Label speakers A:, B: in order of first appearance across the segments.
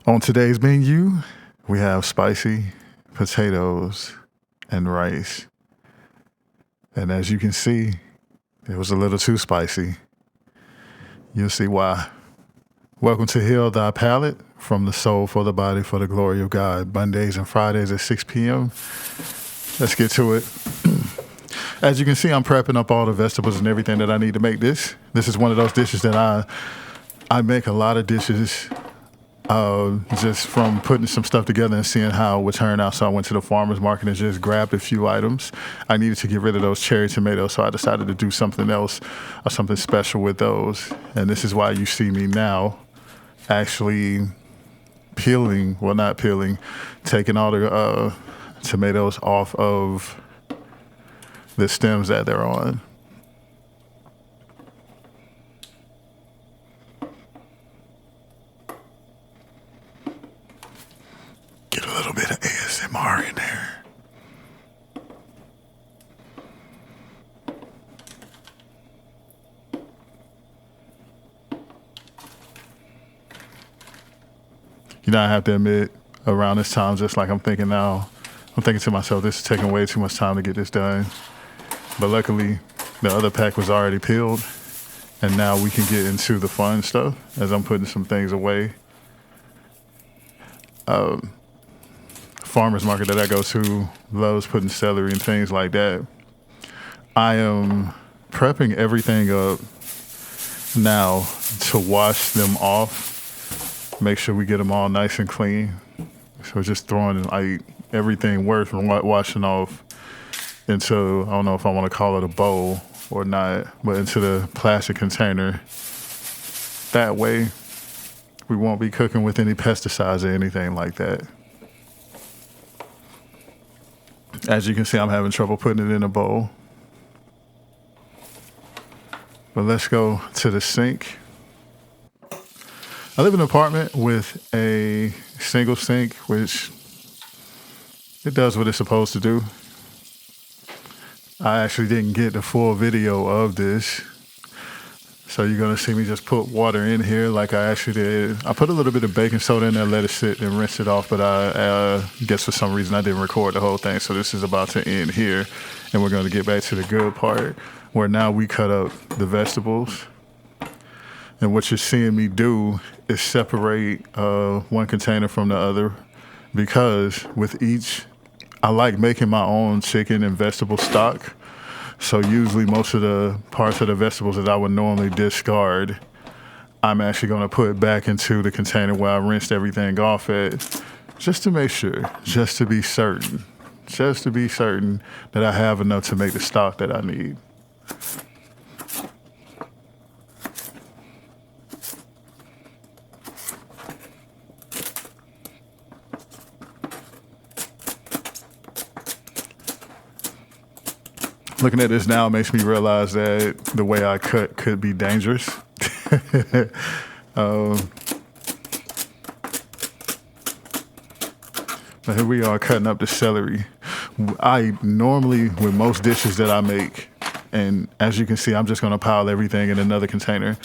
A: On today's menu, we have spicy potatoes and rice. And as you can see, it was a little too spicy. You'll see why. Welcome to Heal Thy Palate, from the soul for the body for the glory of God. Mondays and Fridays at 6 p.m. Let's get to it. As you can see, I'm prepping up all the vegetables and everything that I need to make this. This is one of those dishes that I make a lot of dishes just from putting some stuff together and seeing how it would turn out. So I went to the farmer's market and just grabbed a few items. I needed to get rid of those cherry tomatoes, so I decided to do something else or something special with those. And this is why you see me now actually taking all the tomatoes off of the stems that they're on. Get a little bit of ASMR in there. You know, I have to admit, around this time, just like I'm thinking now, I'm thinking to myself, this is taking way too much time to get this done. But luckily, the other pack was already peeled, and now we can get into the fun stuff as I'm putting some things away. Farmer's market that I go to loves putting celery and things like that. I am prepping everything up now to wash them off, make sure we get them all nice and clean. So just throwing like everything worth washing off into, I don't know if I want to call it a bowl or not, but into the plastic container. That way we won't be cooking with any pesticides or anything like that. As you can see, I'm having trouble putting it in a bowl. But let's go to the sink. I live in an apartment with a single sink, which it does what it's supposed to do. I actually didn't get the full video of this, so you're gonna see me just put water in here like I actually did. I put a little bit of baking soda in there, let it sit and rinse it off, but I guess for some reason I didn't record the whole thing, so this is about to end here, and we're gonna get back to the good part, where now we cut up the vegetables. And what you're seeing me do is separate one container from the other, because with each, I like making my own chicken and vegetable stock. So usually most of the parts of the vegetables that I would normally discard, I'm actually going to put back into the container where I rinsed everything off at, just to make sure, just to be certain that I have enough to make the stock that I need. Looking at this now makes me realize that the way I cut could be dangerous. But here we are cutting up the celery. I normally, with most dishes that I make, and as you can see, I'm just gonna pile everything in another container.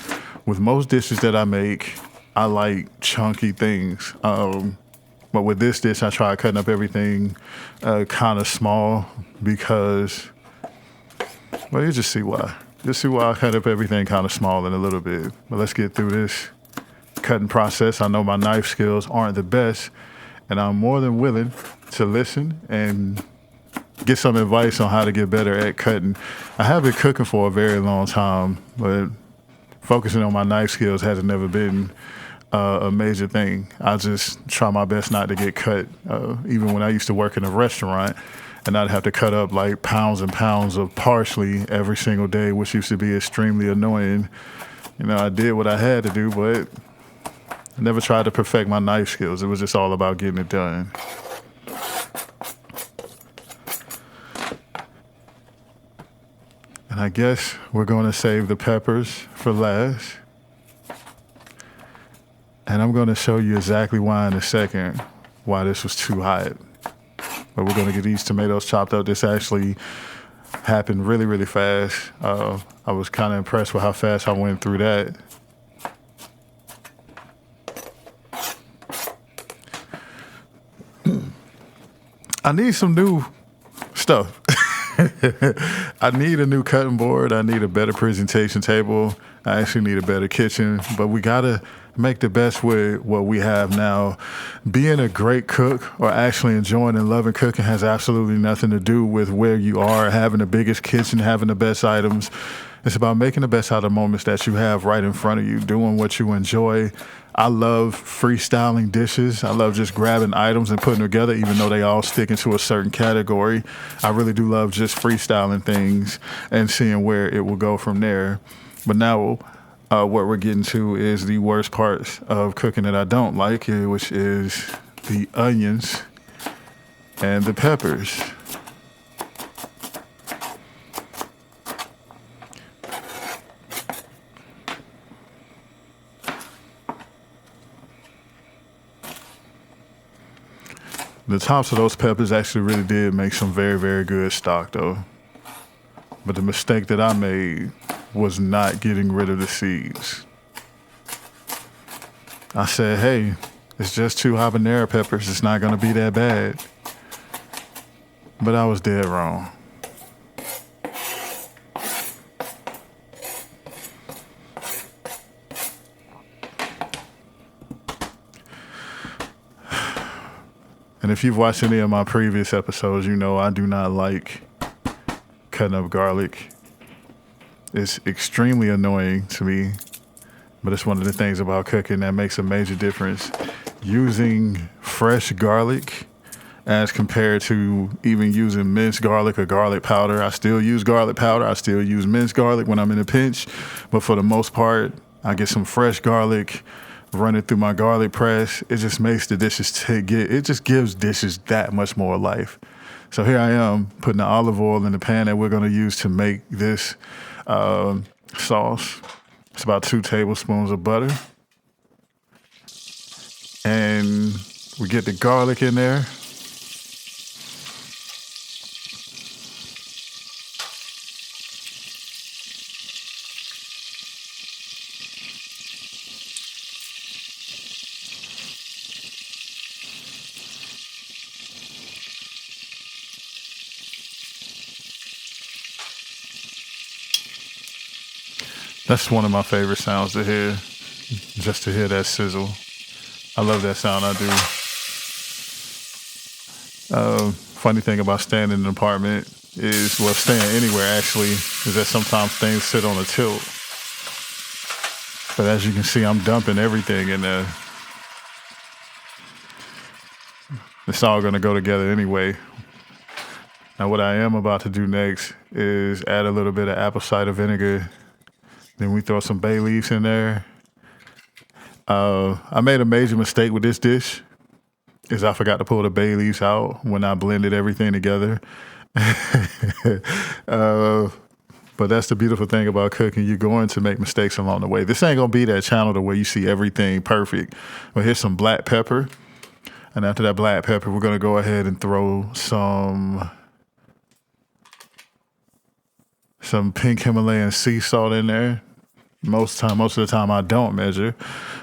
A: With most dishes that I make, I like chunky things. But with this dish, I try cutting up everything kind of small because, well, you just see why. Just see why I cut up everything kind of small in a little bit. But let's get through this cutting process. I know my knife skills aren't the best, and I'm more than willing to listen and get some advice on how to get better at cutting. I have been cooking for a very long time, but focusing on my knife skills hasn't never been a major thing. I just try my best not to get cut. Even when I used to work in a restaurant, and I'd have to cut up like pounds and pounds of parsley every single day, which used to be extremely annoying. You know, I did what I had to do, but I never tried to perfect my knife skills. It was just all about getting it done. And I guess we're going to save the peppers for last. And I'm going to show you exactly why in a second, why this was too hot. But we're going to get these tomatoes chopped up. This actually happened really, really fast. I was kind of impressed with how fast I went through that. I need some new stuff. I need a new cutting board. I need a better presentation table. I actually need a better kitchen. But we gotta make the best with what we have now. Being a great cook or actually enjoying and loving cooking has absolutely nothing to do with where you are, having the biggest kitchen, having the best items. It's about making the best out of the moments that you have right in front of you, doing what you enjoy. I love freestyling dishes. I love just grabbing items and putting them together, even though they all stick into a certain category. I really do love just freestyling things and seeing where it will go from there. But now what we're getting to is the worst parts of cooking that I don't like, which is the onions and the peppers. The tops of those peppers actually really did make some very, very good stock, though. But the mistake that I made was not getting rid of the seeds. I said, hey, it's just 2 habanero peppers. It's not going to be that bad. But I was dead wrong. And if you've watched any of my previous episodes, you know I do not like cutting up garlic. It's extremely annoying to me, but it's one of the things about cooking that makes a major difference. Using fresh garlic as compared to even using minced garlic or garlic powder. I still use garlic powder. I still use minced garlic when I'm in a pinch, but for the most part, I get some fresh garlic, run it through my garlic press. It just makes the dishes it just gives dishes that much more life. So here I am putting the olive oil in the pan that we're going to use to make this sauce. It's about 2 tablespoons of butter. And we get the garlic in there. That's one of my favorite sounds to hear, just to hear that sizzle. I love that sound, I do. Funny thing about staying in an apartment is, well, staying anywhere actually, is that sometimes things sit on a tilt. But as you can see, I'm dumping everything in there. It's all gonna go together anyway. Now what I am about to do next is add a little bit of apple cider vinegar. Then we throw some bay leaves in there. I made a major mistake with this dish, is I forgot to pull the bay leaves out when I blended everything together. But that's the beautiful thing about cooking. You're going to make mistakes along the way. This ain't gonna be that channel to where you see everything perfect. But here's some black pepper. And after that black pepper, we're gonna go ahead and throw some pink Himalayan sea salt in there. Most of the time I don't measure.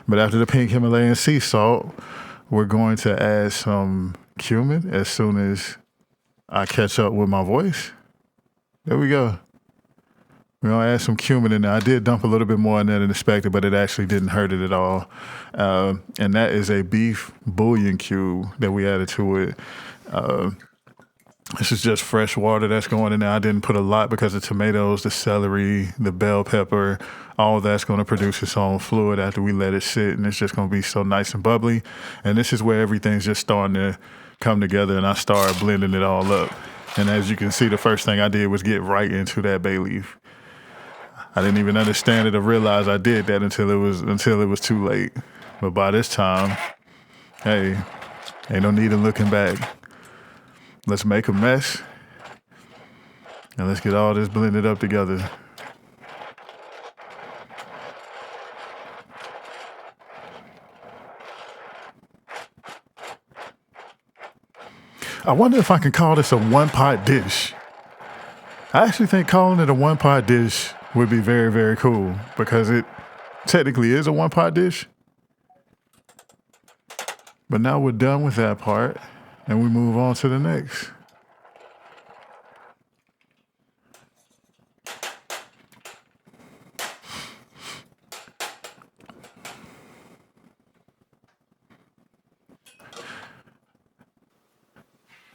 A: But after the pink Himalayan sea salt, we're going to add some cumin as soon as I catch up with my voice. There we go. We're going to add some cumin in there. I did dump a little bit more in there than expected, but it actually didn't hurt it at all. And that is a beef bouillon cube that we added to it. This is just fresh water that's going in there. I didn't put a lot because the tomatoes, the celery, the bell pepper, all of that's going to produce its own fluid after we let it sit, and it's just going to be so nice and bubbly. And this is where everything's just starting to come together, and I started blending it all up. And as you can see, the first thing I did was get right into that bay leaf. I didn't even understand it or realize I did that until it was too late. But by this time, hey, ain't no need in looking back. Let's make a mess, and let's get all this blended up together. I wonder if I can call this a one-pot dish. I actually think calling it a one-pot dish would be very, very cool because it technically is a one-pot dish. But now we're done with that part. and we move on to the next.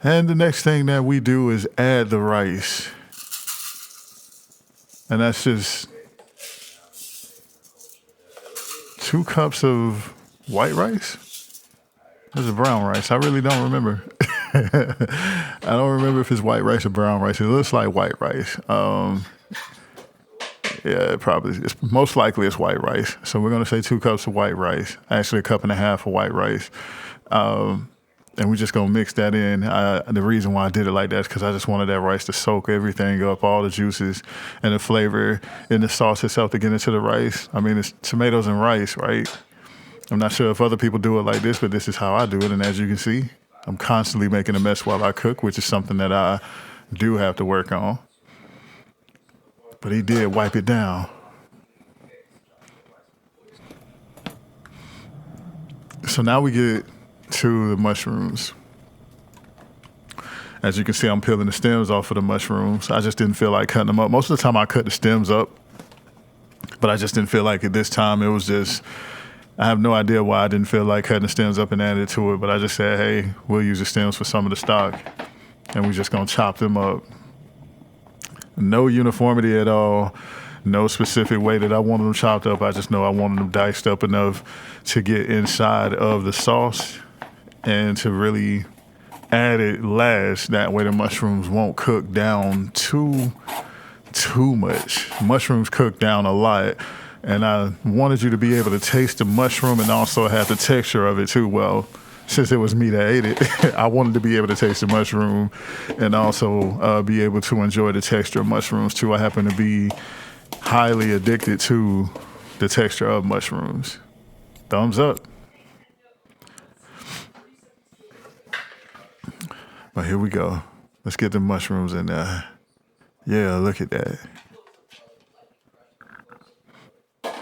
A: And the next thing that we do is add the rice. And that's just 2 cups of white rice. This is brown rice. I really don't remember. I don't remember if it's white rice or brown rice. It looks like white rice. Yeah, it's most likely it's white rice. So we're gonna say 2 cups of white rice. Actually, a cup and a half of white rice. And we're just gonna mix that in. The reason why I did it like that is because I just wanted that rice to soak everything up, all the juices and the flavor in the sauce itself to get into the rice. I mean, it's tomatoes and rice, right? I'm not sure if other people do it like this, but this is how I do it. And as you can see, I'm constantly making a mess while I cook, which is something that I do have to work on. But he did wipe it down. So now we get to the mushrooms. As you can see, I'm peeling the stems off of the mushrooms. I just didn't feel like cutting them up. Most of the time I cut the stems up, but I just didn't feel like it this time. It was just, I have no idea why I didn't feel like cutting the stems up and adding it to it, but I just said, hey, we'll use the stems for some of the stock, and we're just gonna chop them up. No uniformity at all. No specific way that I wanted them chopped up. I just know I wanted them diced up enough to get inside of the sauce and to really add it last. That way the mushrooms won't cook down too much. Mushrooms cook down a lot. And I wanted you to be able to taste the mushroom and also have the texture of it too. Well, since it was me that ate it, I wanted to be able to taste the mushroom and also be able to enjoy the texture of mushrooms too. I happen to be highly addicted to the texture of mushrooms. Thumbs up. But here we go. Let's get the mushrooms in there. Yeah, look at that.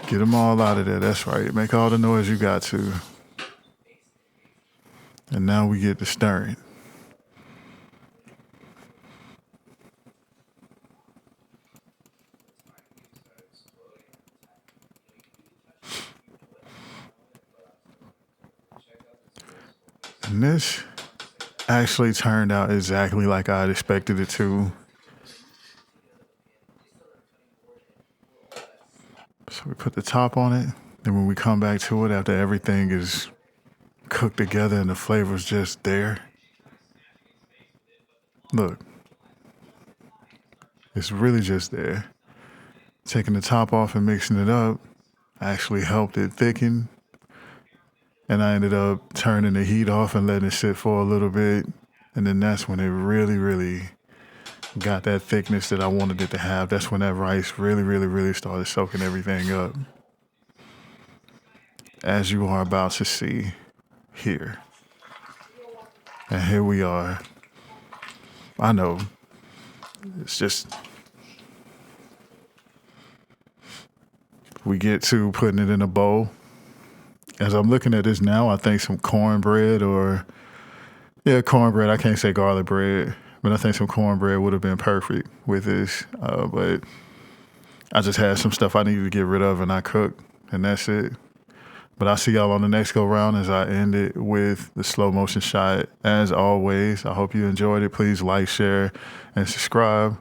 A: Get them all out of there. That's right. Make all the noise you got to. And now we get to stirring. And this actually turned out exactly like I had expected it to. So we put the top on it. Then when we come back to it after everything is cooked together and the flavor's just there. Look. It's really just there. Taking the top off and mixing it up actually helped it thicken. And I ended up turning the heat off and letting it sit for a little bit. And then that's when it really, really got that thickness that I wanted it to have. That's when that rice really, really, really started soaking everything up. As you are about to see here. And here we are. I know. It's just, we get to putting it in a bowl. As I'm looking at this now, I think some cornbread cornbread. I can't say garlic bread, but I think some cornbread would have been perfect with this. But I just had some stuff I needed to get rid of and I cooked, and that's it. But I'll see y'all on the next go round as I end it with the slow motion shot. As always, I hope you enjoyed it. Please like, share, and subscribe.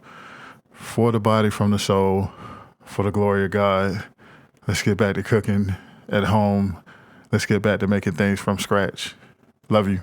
A: For the body from the soul, for the glory of God. Let's get back to cooking at home. Let's get back to making things from scratch. Love you.